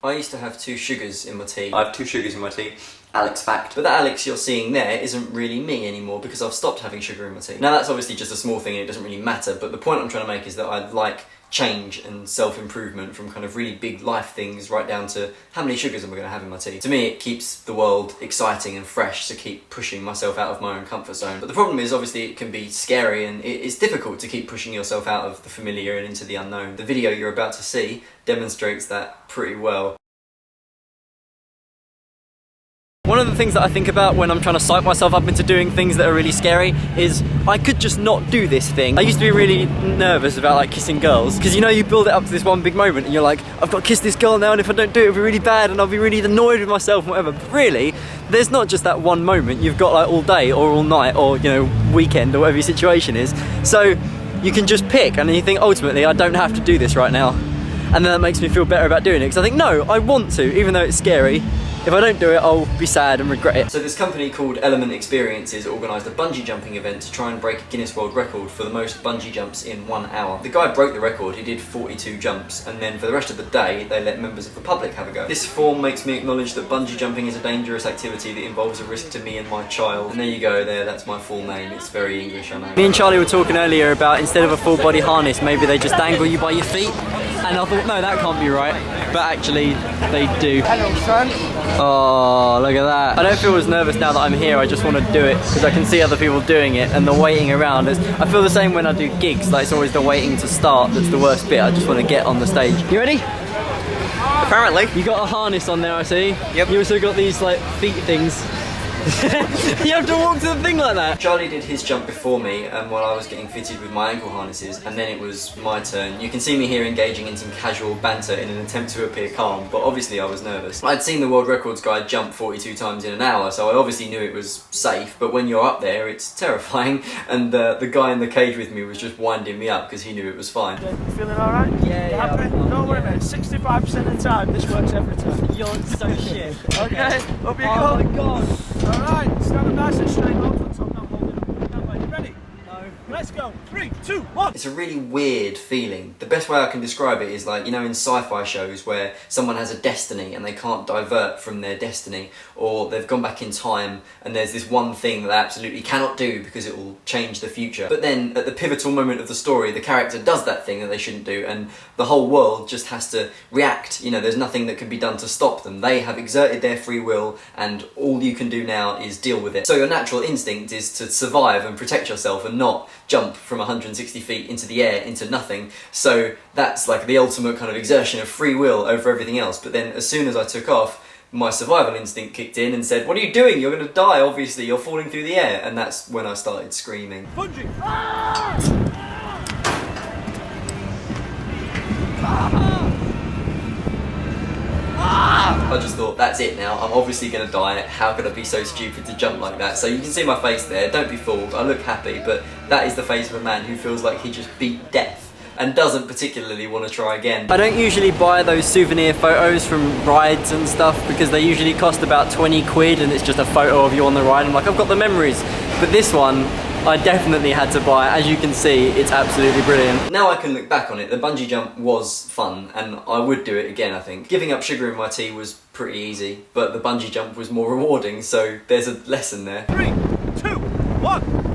I used to have 2 sugars in my tea. I have 2 sugars in my tea. Alex fact. But that Alex you're seeing there isn't really me anymore because I've stopped having sugar in my tea. Now that's obviously just a small thing and it doesn't really matter, but the point I'm trying to make is that I like change and self-improvement from kind of really big life things right down to how many sugars am I going to have in my tea. To me it keeps the world exciting and fresh to keep pushing myself out of my own comfort zone. But the problem is obviously it can be scary and it's difficult to keep pushing yourself out of the familiar and into the unknown. The video you're about to see demonstrates that pretty well. One of the things that I think about when I'm trying to psych myself up into doing things that are really scary is I could just not do this thing. I used to be really nervous about like kissing girls because you know you build it up to this one big moment and you're like, I've got to kiss this girl now and if I don't do it it'll be really bad and I'll be really annoyed with myself and whatever. But really, there's not just that one moment. You've got like all day or all night or, you know, weekend or whatever your situation is. So you can just pick and you think ultimately I don't have to do this right now. And then that makes me feel better about doing it because I think no, I want to, even though it's scary. If I don't do it, I'll be sad and regret it. So this company called Element Experiences organised a bungee jumping event to try and break a Guinness World Record for the most bungee jumps in 1 hour. The guy broke the record, he did 42 jumps, and then for the rest of the day, they let members of the public have a go. This form makes me acknowledge that bungee jumping is a dangerous activity that involves a risk to me and my child. And there you go, that's my full name. It's very English, I know. Me and Charlie were talking earlier about instead of a full body harness, maybe they just dangle you by your feet. And I thought, no, that can't be right. But actually, they do. Hello, son. Oh, look at that. I don't feel as nervous now that I'm here. I just want to do it because I can see other people doing it and the waiting around. I feel the same when I do gigs. Like it's always the waiting to start that's the worst bit. I just want to get on the stage. You ready? Apparently. You got a harness on there, I see. Yep. You also got these like feet things. You have to walk to the thing like that. Charlie did his jump before me while I was getting fitted with my ankle harnesses, and then it was my turn. You can see me here engaging in some casual banter in an attempt to appear calm, but obviously I was nervous. I'd seen the world records guy jump 42 times in an hour, so I obviously knew it was safe, but when you're up there it's terrifying, and the guy in the cage with me was just winding me up because he knew it was fine. You feeling alright? Yeah. Happy? Don't worry mate, 65% of the time this works every time. You're so shit. Okay, up you go. Oh my god. Alright, stand up nice and straight, hold on top, now hold it up. That way, you ready? No. Let's go, 3, 2, 1. It's a really weird feeling. The best way I can describe it is like, you know, in sci-fi shows where someone has a destiny and they can't divert from their destiny, or they've gone back in time and there's this one thing that they absolutely cannot do because it will change the future. But then at the pivotal moment of the story, the character does that thing that they shouldn't do and the whole world just has to react. You know, there's nothing that can be done to stop them. They have exerted their free will and all you can do now is deal with it. So your natural instinct is to survive and protect yourself and not jump from 160 feet into the air into nothing. So that's like the ultimate kind of exertion of free will over everything else. But then as soon as I took off, my survival instinct kicked in and said, what are you doing? You're going to die, obviously. You're falling through the air. And that's when I started screaming. Bungee. I just thought, that's it now. I'm obviously going to die. How could I be so stupid to jump like that? So you can see my face there. Don't be fooled. I look happy, but that is the face of a man who feels like he just beat death and doesn't particularly want to try again. I don't usually buy those souvenir photos from rides and stuff because they usually cost about 20 quid and it's just a photo of you on the ride. I'm like, I've got the memories. But this one, I definitely had to buy. As you can see, it's absolutely brilliant. Now I can look back on it, the bungee jump was fun and I would do it again, I think. Giving up sugar in my tea was pretty easy, but the bungee jump was more rewarding, so there's a lesson there. 3, 2, 1.